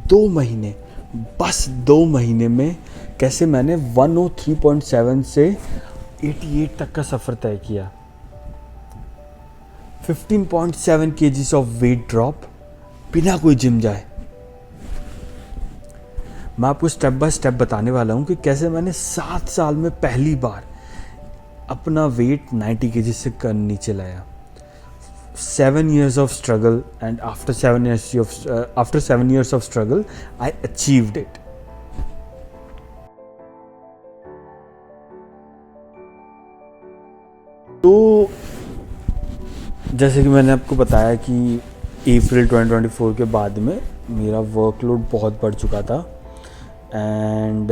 2 महीने, बस 2 महीने में कैसे मैंने 103.7 से 88 तक का सफ़र तय किया। 15.7 kgs ऑफ वेट ड्रॉप बिना कोई जिम जाए। मैं आपको स्टेप बाय स्टेप बताने वाला हूँ कि कैसे मैंने 7 साल में पहली बार अपना वेट 90 kg से नीचे लाया। 7 years of struggle, and after 7 years of struggle, I achieved it. तो जैसे कि मैंने आपको बताया कि अप्रैल 2024 के बाद में मेरा वर्कलोड बहुत बढ़ चुका था, एंड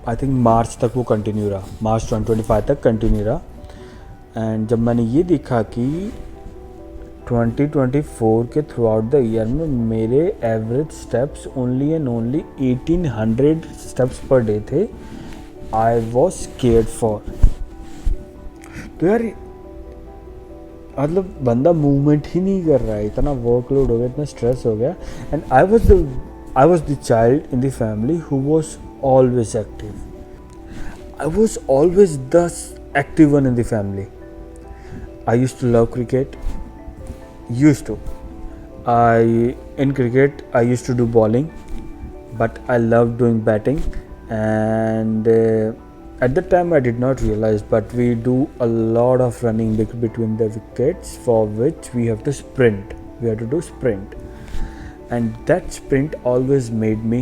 आई थिंक मार्च तक वो कंटिन्यू रहा, मार्च 2025 तक कंटिन्यू रहा। एंड जब मैंने ये देखा कि 2024 के थ्रू आउट द ईयर में मेरे average steps only and only 1800 steps per day थे, आई वॉज स्केयर्ड फॉर। तो यार मतलब बंदा मूवमेंट ही नहीं कर रहा है, इतना वर्कलोड हो गया, इतना स्ट्रेस हो गया। And I was the child in the family who was always active. I was always the active one in the family. I used to love cricket, in cricket I used to do bowling, but I loved doing batting. And at that time I did not realize, but we do a lot of running between the wickets, for which we have to sprint. We have to do sprint, and that sprint always made me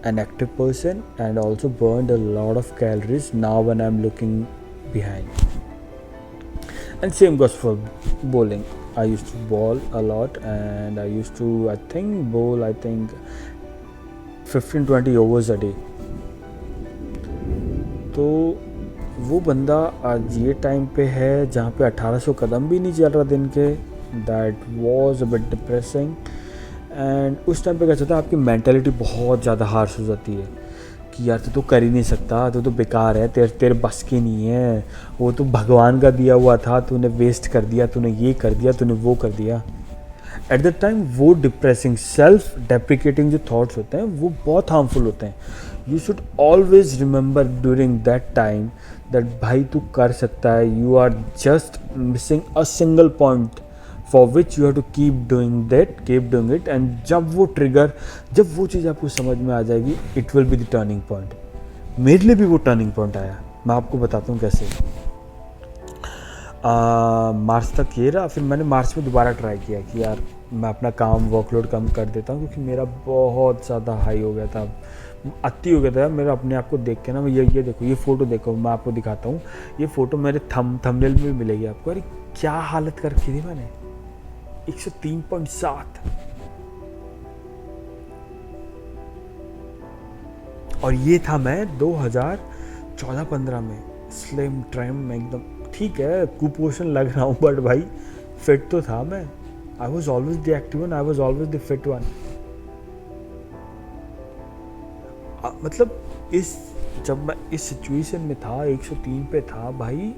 an active person, and also burned a lot of calories now when I'm looking behind. And same goes for bowling. I used to bowl a lot, and I used to bowl 15-20 overs a day. तो वो बंदा आज ये time पे है जहाँ पे 1800 कदम भी नहीं चल रहा दिन के। That was a bit depressing. And उस टाइम पे क्या होता है, आपकी मेंटालिटी बहुत ज़्यादा हार्श हो जाती है कि यार तू तो कर ही नहीं सकता, तू तो बेकार है, तेरे बस की नहीं है, वो तो भगवान का दिया हुआ था, तूने वेस्ट कर दिया, तूने ये कर दिया, तूने वो कर दिया। एट द टाइम वो डिप्रेसिंग सेल्फ डेप्रिकेटिंग जो थॉट्स होते हैं वो बहुत हार्मफुल होते हैं। You should always remember during that time that भाई तू कर सकता है, you are just missing a single point for which you have to keep doing it, and जब वो चीज़ आपको समझ में आ जाएगी, it will be the turning point. मेरे लिए भी वो टर्निंग पॉइंट आया, मैं आपको बताता हूँ कैसे। मार्च तक ये रहा, फिर मैंने मार्च में दोबारा ट्राई किया कि यार मैं अपना काम वर्कलोड कम कर देता हूँ, क्योंकि मेरा बहुत ज़्यादा हाई हो गया था, अति हो गया था मेरा अपने आप को देख के ना। ये देखो, ये फ़ोटो देखो, मैं आपको दिखाता हूँ, ये फ़ोटो मेरे थंबनेल में भी मिलेगी आपको। अरे क्या हालत कर रखी थी मैंने, 103.7। और ये था मैं 2014-15 में, स्लिम ट्रिम में एकदम। ठीक है कुपोषण लग रहा हूँ, बट भाई फिट तो था मैं। आई was always the active one, I was always the fit one. मतलब जब मैं इस सिचुएशन में था, 103 पे था भाई,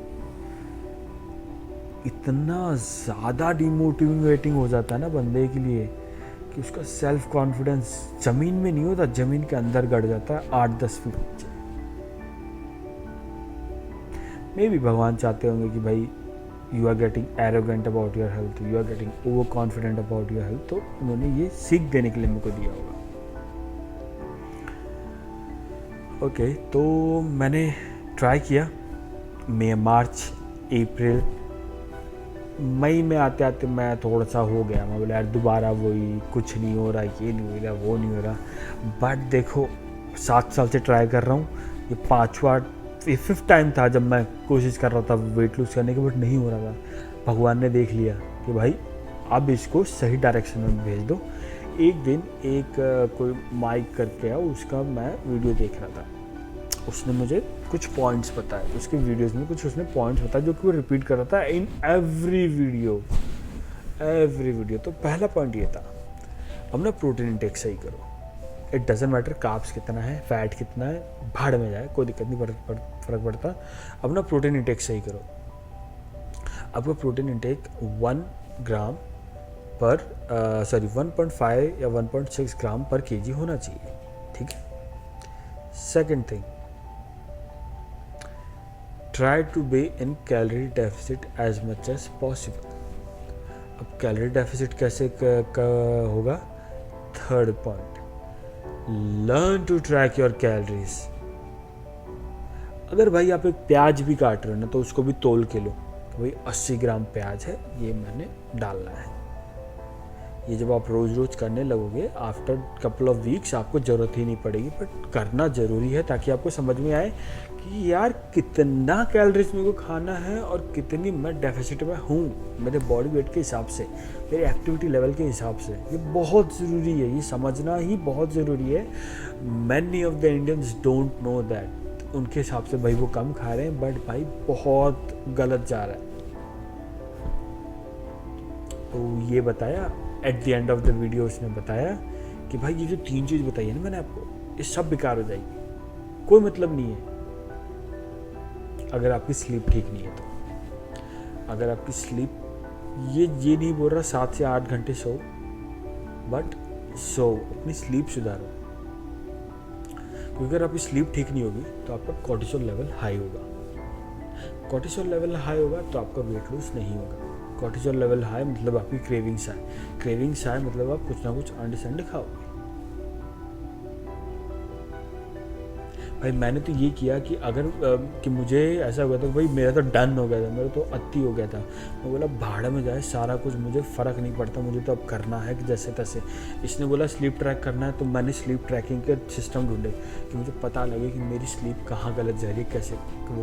इतना ज़्यादा डिमोटिवेटिंग हो जाता है ना बंदे के लिए कि उसका सेल्फ कॉन्फिडेंस ज़मीन में नहीं होता, ज़मीन के अंदर गड़ जाता है 8-10 फीट नीचे। मे भी भगवान चाहते होंगे कि भाई you are getting arrogant about your health, you are getting over confident about your health, तो उन्होंने ये सीख देने के लिए मेरे को दिया होगा। ओके, तो मैंने ट्राई किया। मार्च, अप्रैल, मई में आते आते मैं थोड़ा सा हो गया, मैं बोला यार दोबारा वही, कुछ नहीं हो रहा, ये नहीं हो रहा, वो नहीं हो रहा। बट देखो 7 साल से ट्राई कर रहा हूँ, ये 5th टाइम था जब मैं कोशिश कर रहा था वेट लूज़ करने की, बट नहीं हो रहा था। भगवान ने देख लिया कि भाई अब इसको सही डायरेक्शन में भेज दो। एक दिन कोई माइक करके आया, उसका मैं वीडियो देख रहा था, उसने मुझे कुछ पॉइंट्स बताए, उसके वीडियोस में कुछ उसने पॉइंट्स बताए जो कि वो रिपीट कर रहा था इन एवरी वीडियो। तो पहला पॉइंट ये था, अपना प्रोटीन इंटेक सही करो। इट डजेंट मैटर कार्ब्स कितना है, फैट कितना है, भाड़ में जाए, कोई दिक्कत नहीं, फर्क पड़ता। अपना प्रोटीन इंटेक सही करो। आपका प्रोटीन इंटेक 1 ग्राम पर 1.5 या 1.6 ग्राम पर केजी होना चाहिए, ठीक है। Second thing, try to be in calorie deficit as much as possible. अब कैलोरी डेफिसिट कैसे होगा? Third point, learn to track your calories. अगर भाई आप एक प्याज भी काट रहे हो ना, तो उसको भी तोल के लो, भाई 80 ग्राम प्याज है, ये मैंने डालना है। ये जब आप रोज़ रोज़ करने लगोगे, आफ्टर कपल ऑफ वीक्स आपको ज़रूरत ही नहीं पड़ेगी, बट करना ज़रूरी है ताकि आपको समझ में आए कि यार कितना कैलोरीज मेरे को खाना है और कितनी मैं डेफिसिट में हूँ मेरे बॉडी वेट के हिसाब से, मेरे एक्टिविटी लेवल के हिसाब से। ये बहुत ज़रूरी है, ये समझना ही बहुत ज़रूरी है। Many of the Indians don't know that. उनके हिसाब से भाई वो कम खा रहे हैं, बट भाई बहुत गलत जा रहा है। तो ये बताया at the end of the video, उसने बताया कि भाई ये जो 3 चीज़ बताई है ना मैंने आपको, ये सब बेकार हो जाएगी, कोई मतलब नहीं है अगर आपकी स्लीप ठीक नहीं है तो। अगर आपकी स्लीप, ये नहीं बोल रहा 7 से 8 घंटे सो, बट सो अपनी स्लीप सुधारो, क्योंकि अगर आपकी स्लीप ठीक नहीं होगी तो आपका कॉर्टिसोल लेवल हाई होगा। कॉर्टिसोल लेवल हाई होगा तो आपका वेट लॉस नहीं होगा। कॉर्टिसोल लेवल हाई मतलब आपकी क्रेविंग्स आए, क्रेविंग्स आए मतलब आप कुछ ना कुछ अंडे संडे खाओगे। भाई मैंने तो ये किया कि अगर कि मुझे ऐसा हो गया था, भाई मेरा तो डन हो गया था, मेरा तो अति हो गया था। मैं बोला भाड़ा में जाए सारा कुछ, मुझे फ़र्क नहीं पड़ता, मुझे तो अब करना है कि जैसे तैसे। इसने बोला स्लीप ट्रैक करना है, तो मैंने स्लीप ट्रैकिंग के सिस्टम ढूंढे कि मुझे पता लगे कि मेरी स्लीप कहाँ गलत जा रही है,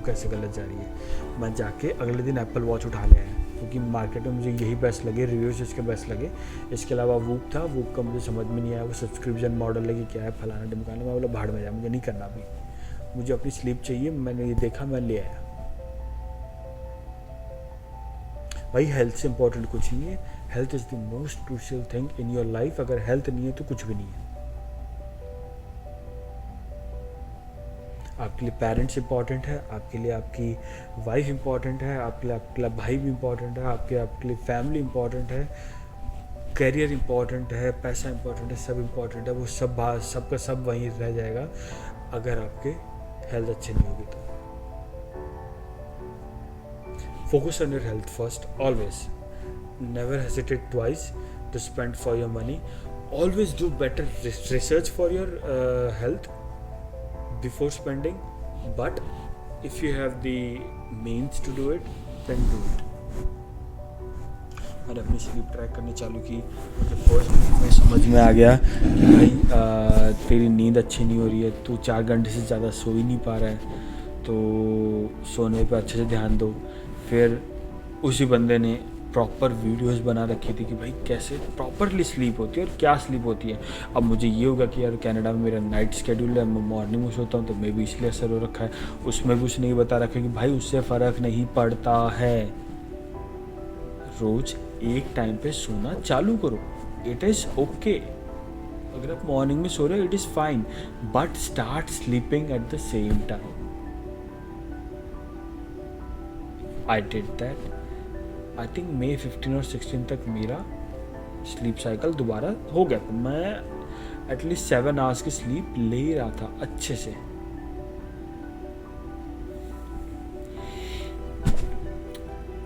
कैसे गलत जा रही है। मैं जाके अगले दिन एप्पल वॉच उठा ले आया, क्योंकि मार्केट में मुझे यही बेस्ट लगे, रिव्यूज़ इसके बेस्ट लगे। इसके अलावा वूक था, वूक का मुझे समझ में नहीं आया, वो सब्सक्रिप्शन मॉडल है कि क्या है, फलाना ढिमकाना। मैं बोला भाड़ में जाए, मुझे नहीं करना अभी, मुझे अपनी स्लीप चाहिए। मैंने ये देखा, मैं ले आया। भाई हेल्थ से इंपॉर्टेंट कुछ नहीं है, health is the most crucial thing in your life. अगर हेल्थ नहीं है तो कुछ भी नहीं है। आपके लिए पेरेंट्स इंपॉर्टेंट है, आपके लिए आपकी वाइफ इंपॉर्टेंट है, आपके लिए भाई भी इंपॉर्टेंट है, आपके लिए फैमिली इंपॉर्टेंट है, करियर इंपॉर्टेंट है, पैसा इंपॉर्टेंट है, सब इंपॉर्टेंट है। वो सबका सब वहीं रह जाएगा अगर आपके हेल्थ अच्छी नहीं होगी तो। Focus on your health first, always. Never hesitate twice to spend for your money. Always do better research for your health before spending, but if you have the means to do it, then do it. मैंने अपनी sleep track करनी चालू की, मुझे first week में समझ में आ गया कि भाई तेरी नींद अच्छी नहीं हो रही है, तू 4 घंटे से ज़्यादा सो ही नहीं पा रहा है, तो सोने पे अच्छे से ध्यान दो। फिर उसी बंदे ने प्रॉपर वीडियोस बना रखी थी कि भाई कैसे प्रॉपरली स्लीप होती है और क्या स्लीप होती है। अब मुझे ये होगा कि यार कनाडा में मेरा नाइट शेड्यूल है, मैं मॉर्निंग में सोता हूँ, तो मे भी इसलिए असर हो रखा है। उसमें भी उसने ये बता रखा है कि भाई उससे फ़र्क नहीं पड़ता है, रोज़ एक टाइम पे सोना चालू करो, इट इज़ ओके। अगर आप मॉर्निंग में सो रहे हो it is fine, but start sleeping at the same time. I did that. I think May 15 और 16 तक मेरा स्लीप साइकिल दोबारा हो गया था। मैं एटलीस्ट 7 आवर्स की स्लीप ले ही रहा था अच्छे से।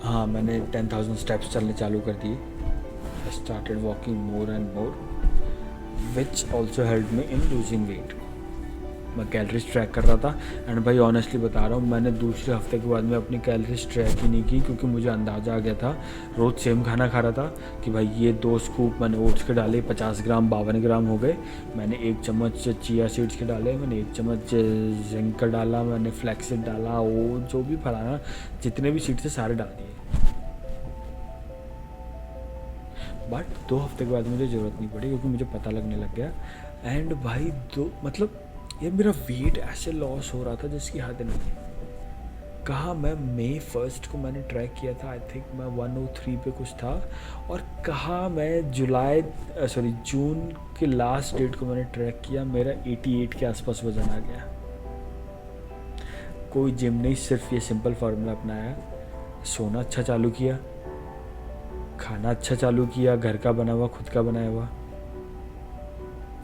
हाँ, मैंने 10,000 स्टेप्स चलने चालू कर दिए। I started walking more and more, which also help me in losing weight. मैं कैलोरीज ट्रैक कर रहा था, एंड भाई ऑनेस्टली बता रहा हूँ, मैंने दूसरे हफ्ते के बाद में अपनी कैलोरीज ट्रैक ही नहीं की, क्योंकि मुझे अंदाज़ा आ गया था। रोज़ सेम खाना खा रहा था कि भाई ये 2 स्कूप मैंने ओट्स के डाले, 50 ग्राम 52 ग्राम हो गए। मैंने 1 चम्मच चिया सीड्स के डाले, मैंने 1 चम्मच जिंक का डाला, मैंने फ्लैक्स सीड डाला, वो जो भी फलाना जितने भी सीड्स थे सारे डाल दिए। बट 2 हफ्ते के बाद मुझे ज़रूरत नहीं पड़ी, क्योंकि मुझे पता लगने लग गया। एंड भाई मतलब ये मेरा वेट ऐसे लॉस हो रहा था जिसकी हद नहीं है। कहाँ मैं मई 1 को मैंने ट्रैक किया था, आई थिंक मैं 103 पे कुछ था, और कहाँ मैं जून के लास्ट डेट को मैंने ट्रैक किया, मेरा 88 के आसपास वज़न आ गया। कोई जिम नहीं, सिर्फ ये सिंपल फार्मूला अपनाया, सोना अच्छा चालू किया, खाना अच्छा चालू किया, घर का बना हुआ, खुद का बनाया हुआ।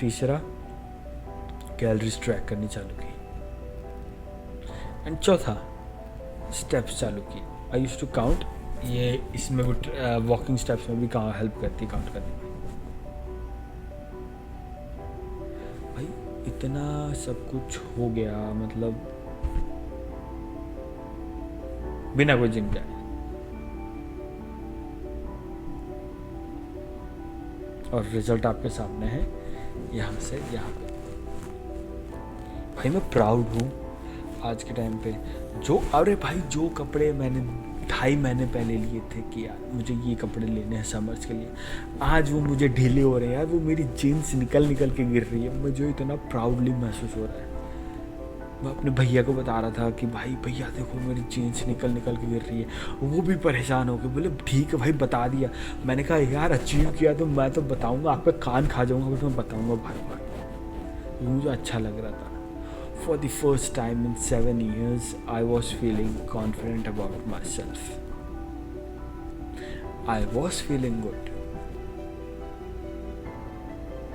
तीसरा, कैलोरीज ट्रैक करनी चालू की। एंड चौथा, स्टेप्स चालू की। I used to count. ये इसमें भी वॉकिंग स्टेप्स में भी हेल्प करती है काउंट करने में। भाई इतना सब कुछ हो गया, मतलब बिना कोई जिम के। और रिजल्ट आपके सामने है, यहाँ से यहाँ पे। भाई मैं प्राउड हूँ आज के टाइम पे। अरे भाई जो कपड़े मैंने 2.5 महीने पहले लिए थे कि यार मुझे ये कपड़े लेने हैं समर्स के लिए, आज वो मुझे ढीले हो रहे हैं यार। वो मेरी जीन्स निकल के गिर रही है, मुझे इतना प्राउडली महसूस हो रहा है। मैं अपने भैया को बता रहा था कि भाई भैया देखो मेरी जीन्स निकल के गिर रही है। वो भी परेशान हो गए, बोले ठीक है भाई बता दिया। मैंने कहा यार अचीव किया तो मैं तो बताऊँगा, आप पे कान खा जाऊँगा, बट मैं बताऊँगा भाई। मुझे अच्छा लग रहा था। For the first time in 7 years, I was feeling confident about myself. I was feeling good.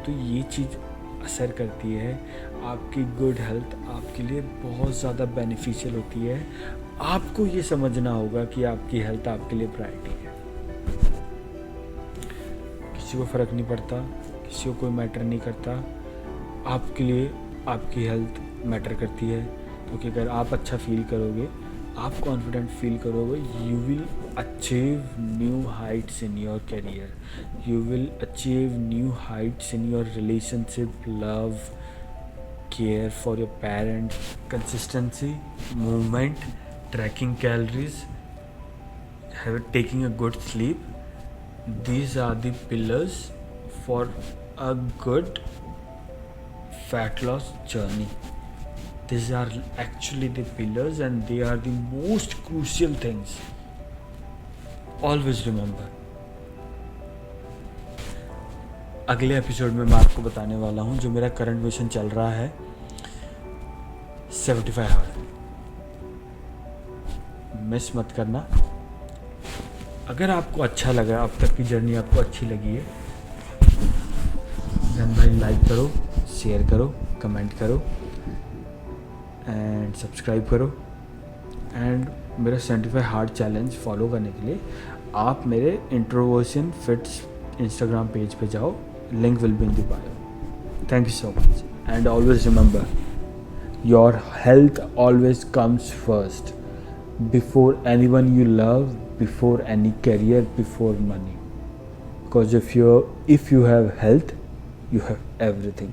तो ये चीज़ असर करती है। आपकी गुड हेल्थ आपके लिए बहुत ज़्यादा बेनिफिशियल होती है। आपको ये समझना होगा कि आपकी हेल्थ आपके लिए प्रायोरिटी है। किसी को फ़र्क नहीं पड़ता, किसी को कोई मैटर नहीं करता। आपके लिए आपकी हेल्थ मैटर करती है, क्योंकि अगर आप अच्छा फील करोगे, आप कॉन्फिडेंट फील करोगे, you will achieve new heights in your career, you will achieve new heights in your relationship, love, care for your parents, consistency, movement, tracking calories, taking a good sleep. These are the pillars for a good fat loss journey. These are actually the pillars and they are the most crucial things. Always remember. अगले episode में मैं आपको बताने वाला हूँ जो मेरा current mission चल रहा है 75 हार्ड। मिस मत करना। अगर आपको अच्छा लगा, अब तक की जर्नी आपको अच्छी लगी है, देन भाई लाइक करो, शेयर करो, कमेंट करो एंड सब्सक्राइब करो। एंड मेरा 75 हार्ड चैलेंज फॉलो करने के लिए आप मेरे इंट्रोवर्जन फिट्स इंस्टाग्राम पेज पे जाओ, link will be in the bio. Thank you so much and always remember, your health always comes first, before anyone you love, before any career, before money. Because if you have health, you have everything.